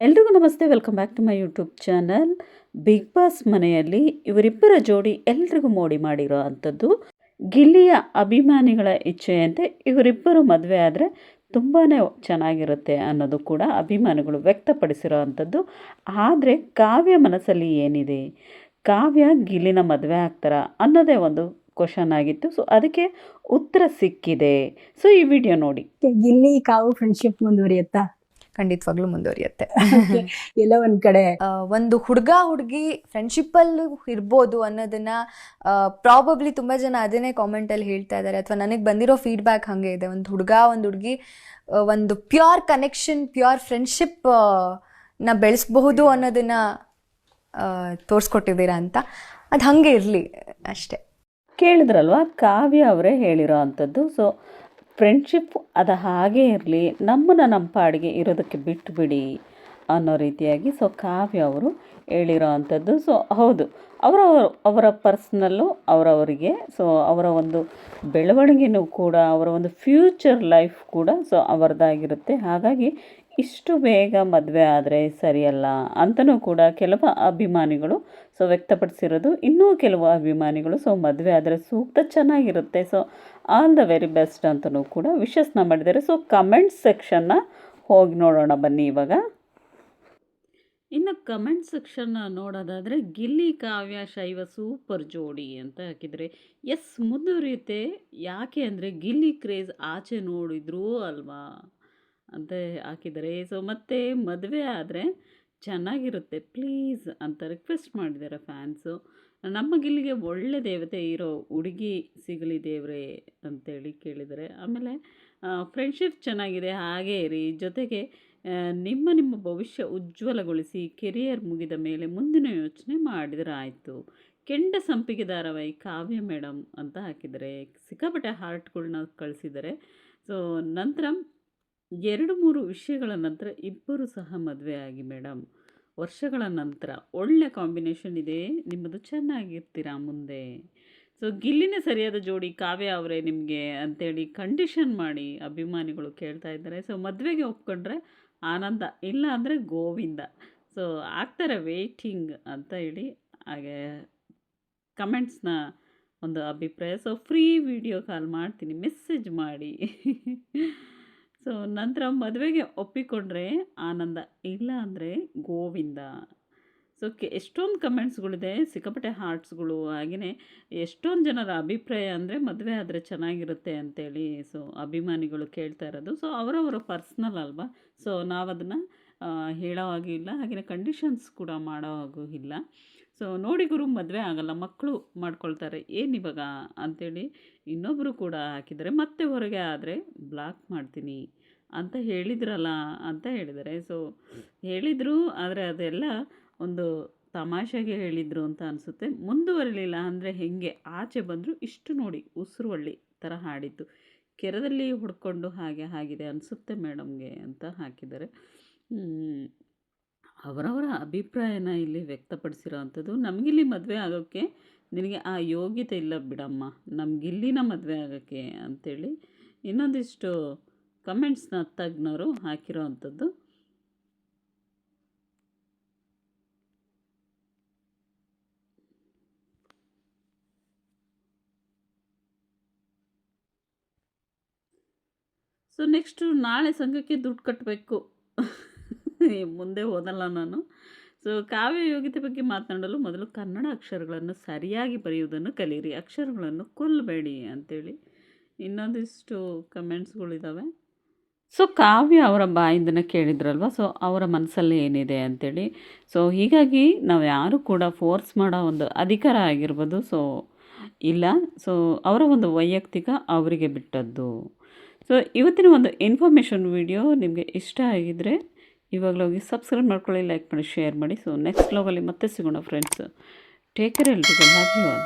ಎಲ್ರಿಗೂ ನಮಸ್ತೆ, welcome back to my YouTube channel. Bigg Boss ಮನೆಯಲ್ಲಿ ಇವರಿಬ್ಬರ ಜೋಡಿ ಎಲ್ರಿಗೂ ಮೋಡಿ ಮಾಡಿರೋ ಅಂಥದ್ದು. ಗಿಲ್ಲಿಯ ಅಭಿಮಾನಿಗಳ ಇಚ್ಛೆಯಂತೆ ಇವರಿಬ್ಬರು ಮದುವೆ ಆದರೆ ತುಂಬಾ ಚೆನ್ನಾಗಿರುತ್ತೆ ಅನ್ನೋದು ಕೂಡ ಅಭಿಮಾನಿಗಳು ವ್ಯಕ್ತಪಡಿಸಿರೋ ಅಂಥದ್ದು. ಆದರೆ ಕಾವ್ಯ ಮನಸ್ಸಲ್ಲಿ ಏನಿದೆ, ಕಾವ್ಯ ಗಿಲ್ಲಿನ ಮದುವೆ ಆಗ್ತಾರಾ ಅನ್ನೋದೇ ಒಂದು ಕ್ವಶನ್ ಆಗಿತ್ತು. ಸೊ ಅದಕ್ಕೆ ಉತ್ತರ ಸಿಕ್ಕಿದೆ. ಸೊ ಈ ವಿಡಿಯೋ ನೋಡಿ. ಗಿಲ್ಲಿ ಕಾವು ಫ್ರೆಂಡ್ಶಿಪ್ ಮುಂದುವರಿಯುತ್ತಾ? ಖಂಡಿತವಾಗ್ಲೂ ಮುಂದುವರಿಯುತ್ತೆ. ಎಲ್ಲ ಒಂದ್ ಕಡೆ ಒಂದು ಹುಡುಗ ಹುಡುಗಿ ಫ್ರೆಂಡ್ಶಿಪ್ ಅಲ್ಲಿ ಇರ್ಬೋದು ಅನ್ನೋದನ್ನ ಪ್ರಾಬಬ್ಲಿ ತುಂಬಾ ಜನ ಅದನ್ನೇ ಕಾಮೆಂಟ್ ಅಲ್ಲಿ ಹೇಳ್ತಾ ಇದ್ದಾರೆ, ಅಥವಾ ನನಗೆ ಬಂದಿರೋ ಫೀಡ್ಬ್ಯಾಕ್ ಹಂಗೆ ಇದೆ. ಒಂದು ಹುಡುಗ ಒಂದು ಹುಡುಗಿ ಒಂದು ಪ್ಯೂರ್ ಕನೆಕ್ಷನ್, ಪ್ಯೂರ್ ಫ್ರೆಂಡ್ಶಿಪ್ ನ ಬೆಳೆಸಬಹುದು ಅನ್ನೋದನ್ನ ತೋರಿಸ್ಕೊಟ್ಟಿದ್ದೀರಾ ಅಂತ. ಅದು ಹಂಗೆ ಇರಲಿ ಅಷ್ಟೇ. ಕೇಳಿದ್ರಲ್ವ, ಕಾವ್ಯ ಅವರೇ ಹೇಳಿರೋ ಅಂಥದ್ದು. ಸೊ ಫ್ರೆಂಡ್ಶಿಪ್ ಅದು ಹಾಗೇ ಇರಲಿ, ನಮ್ಮನ್ನು ನಮ್ಮ ಪಾಡಿಗೆ ಇರೋದಕ್ಕೆ ಬಿಟ್ಟು ಬಿಡಿ ಅನ್ನೋ ರೀತಿಯಾಗಿ ಸೊ ಕಾವ್ಯ ಅವರು ಹೇಳಿರೋ ಅಂಥದ್ದು. ಸೊ ಹೌದು, ಅವರ ಪರ್ಸ್ನಲ್ಲು ಅವರವರಿಗೆ, ಸೊ ಅವರ ಒಂದು ಬೆಳವಣಿಗೆನೂ ಕೂಡ, ಅವರ ಒಂದು ಫ್ಯೂಚರ್ ಲೈಫ್ ಕೂಡ ಸೊ ಅವರದ್ದಾಗಿರುತ್ತೆ. ಹಾಗಾಗಿ ಇಷ್ಟು ಬೇಗ ಮದುವೆ ಆದರೆ ಸರಿಯಲ್ಲ ಅಂತಲೂ ಕೂಡ ಕೆಲವು ಅಭಿಮಾನಿಗಳು ಸೊ ವ್ಯಕ್ತಪಡಿಸಿರೋದು. ಇನ್ನೂ ಕೆಲವು ಅಭಿಮಾನಿಗಳು ಸೊ ಮದುವೆ ಆದರೆ ಸೂಕ್ತ, ಚೆನ್ನಾಗಿರುತ್ತೆ, so all the very best ಅಂತಲೂ ಕೂಡ ವಿಶಸ್ನ ಮಾಡಿದ್ದಾರೆ. ಸೊ ಕಮೆಂಟ್ ಸೆಕ್ಷನ್ನ ಹೋಗಿ ನೋಡೋಣ ಬನ್ನಿ ಇವಾಗ. ಇನ್ನು ಕಮೆಂಟ್ ಸೆಕ್ಷನ್ನ ನೋಡೋದಾದರೆ, ಗಿಲ್ಲಿ ಕಾವ್ಯ ಶೈವ ಸೂಪರ್ ಜೋಡಿ ಅಂತ ಹಾಕಿದರೆ ಎಸ್ ಮುಂದುವರಿಯುತ್ತೆ. ಯಾಕೆ ಅಂದರೆ ಗಿಲ್ಲಿ ಕ್ರೇಜ್ ಆಚೆ ನೋಡಿದ್ರೂ ಅಲ್ವಾ ಅಂತ ಹಾಕಿದ್ದಾರೆ. ಸೊ ಮತ್ತೆ ಮದುವೆ ಆದರೆ ಚೆನ್ನಾಗಿರುತ್ತೆ ಪ್ಲೀಸ್ ಅಂತ ರಿಕ್ವೆಸ್ಟ್ ಮಾಡಿದ್ದಾರೆ ಫ್ಯಾನ್ಸು. ನಮ್ಮ ಗಿಲ್ಲಿಗೆ ಒಳ್ಳೆ ದೇವತೆ ಇರೋ ಹುಡುಗಿ ಸಿಗಲಿ ದೇವ್ರೆ ಅಂತೇಳಿ ಕೇಳಿದ್ದಾರೆ. ಆಮೇಲೆ ಫ್ರೆಂಡ್ಶಿಪ್ ಚೆನ್ನಾಗಿದೆ, ಹಾಗೇ ಇರಿ, ಜೊತೆಗೆ ನಿಮ್ಮ ಭವಿಷ್ಯ ಉಜ್ವಲಗೊಳಿಸಿ, ಕೆರಿಯರ್ ಮುಗಿದ ಮೇಲೆ ಮುಂದಿನ ಯೋಚನೆ ಮಾಡಿದರೆ ಆಯಿತು. ಕೆಂಡ ಸಂಪಿಗೆ ಧಾರಾವಾಹಿ ಕಾವ್ಯ ಮೇಡಮ್ ಅಂತ ಹಾಕಿದ್ದಾರೆ. ಸಿಕ್ಕಾಪಟ್ಟೆ ಹಾರ್ಟ್ಗಳನ್ನ ಕಳಿಸಿದ್ದಾರೆ. ಸೊ ನಂತರ 2-3 ವಿಷಯಗಳ ನಂತರ ಇಬ್ಬರು ಸಹ ಮದುವೆ ಆಗಿ ಮೇಡಮ್, ವರ್ಷಗಳ ನಂತರ ಒಳ್ಳೆ ಕಾಂಬಿನೇಷನ್ ಇದೆ ನಿಮ್ಮದು, ಚೆನ್ನಾಗಿರ್ತೀರಾ ಮುಂದೆ. ಸೊ ಗಿಲ್ಲಿನೇ ಸರಿಯಾದ ಜೋಡಿ ಕಾವ್ಯ ಅವರೇ ನಿಮಗೆ ಅಂತೇಳಿ ಕಂಡೀಷನ್ ಮಾಡಿ ಅಭಿಮಾನಿಗಳು ಕೇಳ್ತಾ ಇದ್ದಾರೆ. ಸೊ ಮದುವೆಗೆ ಒಪ್ಕೊಂಡ್ರೆ ಆನಂದ, ಇಲ್ಲ ಅಂದರೆ ಗೋವಿಂದ. ಸೊ ಆಗ್ತಾರೆ, ವೇಟಿಂಗ್ ಅಂತ ಹೇಳಿ ಹಾಗೆ ಕಮೆಂಟ್ಸ್ನ ಒಂದು ಅಭಿಪ್ರಾಯ. ಸೊ ಫ್ರೀ ವಿಡಿಯೋ ಕಾಲ್ ಮಾಡ್ತೀನಿ, ಮೆಸೇಜ್ ಮಾಡಿ. ಸೊ ನಂತರ ಮದುವೆಗೆ ಒಪ್ಪಿಕೊಂಡ್ರೆ ಆನಂದ, ಇಲ್ಲ ಅಂದರೆ ಗೋವಿಂದ. ಸೊ ಎಷ್ಟೊಂದು ಕಮೆಂಟ್ಸ್ಗಳಿದೆ, ಸಿಕ್ಕಾಪಟ್ಟೆ ಹಾರ್ಟ್ಸ್ಗಳು. ಹಾಗೆಯೇ ಎಷ್ಟೊಂದು ಜನರ ಅಭಿಪ್ರಾಯ ಅಂದರೆ ಮದುವೆ ಆದರೆ ಚೆನ್ನಾಗಿರುತ್ತೆ ಅಂತೇಳಿ ಸೊ ಅಭಿಮಾನಿಗಳು ಕೇಳ್ತಾ ಇರೋದು. ಸೊ ಅವರವರ ಪರ್ಸ್ನಲ್ ಅಲ್ವಾ, ಸೊ ನಾವು ಅದನ್ನು ಹೇಳೋ ಹಾಗೆ ಇಲ್ಲ, ಹಾಗೆಯೇ ಕಂಡೀಷನ್ಸ್ ಕೂಡ ಮಾಡೋ ಹಾಗೂ ಇಲ್ಲ. ಸೊ ನೋಡಿ ಗುರು, ಮದುವೆ ಆಗಲ್ಲ, ಮಕ್ಕಳು ಮಾಡ್ಕೊಳ್ತಾರೆ ಏನಿವಾಗ ಅಂಥೇಳಿ ಇನ್ನೊಬ್ಬರು ಕೂಡ ಹಾಕಿದ್ದಾರೆ. ಮತ್ತೆ ಹೊರಗೆ ಆದರೆ ಬ್ಲಾಕ್ ಮಾಡ್ತೀನಿ ಅಂತ ಹೇಳಿದ್ರಲ್ಲ ಅಂತ ಹೇಳಿದ್ದಾರೆ. ಸೊ ಹೇಳಿದರು, ಆದರೆ ಅದೆಲ್ಲ ಒಂದು ತಮಾಷೆಗೆ ಹೇಳಿದರು ಅಂತ ಅನಿಸುತ್ತೆ. ಮುಂದುವರಲಿಲ್ಲ ಅಂದರೆ ಹೆಂಗೆ ಆಚೆ ಬಂದರು, ಇಷ್ಟು ನೋಡಿ ಉಸಿರುವಳ್ಳಿ ಥರ ಹಾಡಿತ್ತು, ಕೆರದಲ್ಲಿ ಹುಡ್ಕೊಂಡು ಹಾಗೆ ಆಗಿದೆ ಅನಿಸುತ್ತೆ ಮೇಡಮ್ಗೆ ಅಂತ ಹಾಕಿದ್ದಾರೆ. ಅವರವರ ಅಭಿಪ್ರಾಯನ ಇಲ್ಲಿ ವ್ಯಕ್ತಪಡಿಸಿರೋ ಅಂಥದ್ದು. ನಮಗಿಲ್ಲಿ ಮದುವೆ ಆಗೋಕ್ಕೆ ನಿನಗೆ ಆ ಯೋಗ್ಯತೆ ಇಲ್ಲ ಬಿಡಮ್ಮ, ನಮಗಿಲ್ಲಿನ ಮದುವೆ ಆಗೋಕ್ಕೆ ಅಂಥೇಳಿ ಇನ್ನೊಂದಿಷ್ಟು ಕಮೆಂಟ್ಸ್ನ ತಜ್ಞರು ಹಾಕಿರೋ ಅಂಥದ್ದು. ಸೊ ನೆಕ್ಸ್ಟು ನಾಳೆ ಸಂಘಕ್ಕೆ ದುಡ್ಡು ಕಟ್ಟಬೇಕು, ಮುಂದೆ ಓದಲ್ಲ ನಾನು. ಸೊ ಕಾವ್ಯ ಯೋಗ್ಯತೆ ಬಗ್ಗೆ ಮಾತನಾಡಲು ಮೊದಲು ಕನ್ನಡ ಅಕ್ಷರಗಳನ್ನು ಸರಿಯಾಗಿ ಬರೆಯುವುದನ್ನು ಕಲೀರಿ, ಅಕ್ಷರಗಳನ್ನು ಕೊಲ್ಲಬೇಡಿ ಅಂತೇಳಿ ಇನ್ನೊಂದಿಷ್ಟು ಕಮೆಂಟ್ಸ್ಗಳಿದ್ದಾವೆ. ಸೊ ಕಾವ್ಯ ಅವರ ಬಾಯಿಂದನೇ ಕೇಳಿದ್ರಲ್ವ, ಸೊ ಅವರ ಮನಸ್ಸಲ್ಲಿ ಏನಿದೆ ಅಂಥೇಳಿ. ಸೊ ಹೀಗಾಗಿ ನಾವು ಯಾರು ಕೂಡ ಫೋರ್ಸ್ ಮಾಡೋ ಒಂದು ಅಧಿಕಾರ ಆಗಿರ್ಬೋದು ಸೊ ಇಲ್ಲ. ಸೊ ಅವರ ಒಂದು ವೈಯಕ್ತಿಕ ಅವರಿಗೆ ಬಿಟ್ಟದ್ದು. ಸೊ ಇವತ್ತಿನ ಒಂದು ಇನ್ಫಾರ್ಮೇಷನ್ ವಿಡಿಯೋ ನಿಮಗೆ ಇಷ್ಟ ಆಗಿದ್ದರೆ ಇವಾಗಲೂ ಹೋಗಿ ಸಬ್ಸ್ಕ್ರೈಬ್ ಮಾಡ್ಕೊಳ್ಳಿ, ಲೈಕ್ ಮಾಡಿ, ಶೇರ್ ಮಾಡಿ. ಸೊ ನೆಕ್ಸ್ಟ್ ವ್ಲಾಗಲ್ಲಿ ಮತ್ತೆ ಸಿಗೋಣ ಫ್ರೆಂಡ್ಸ್. ಟೇಕ್ ಕೇರ್, ಎಲ್ರಿಗೂ ಲವ್ ಯು ಆಲ್.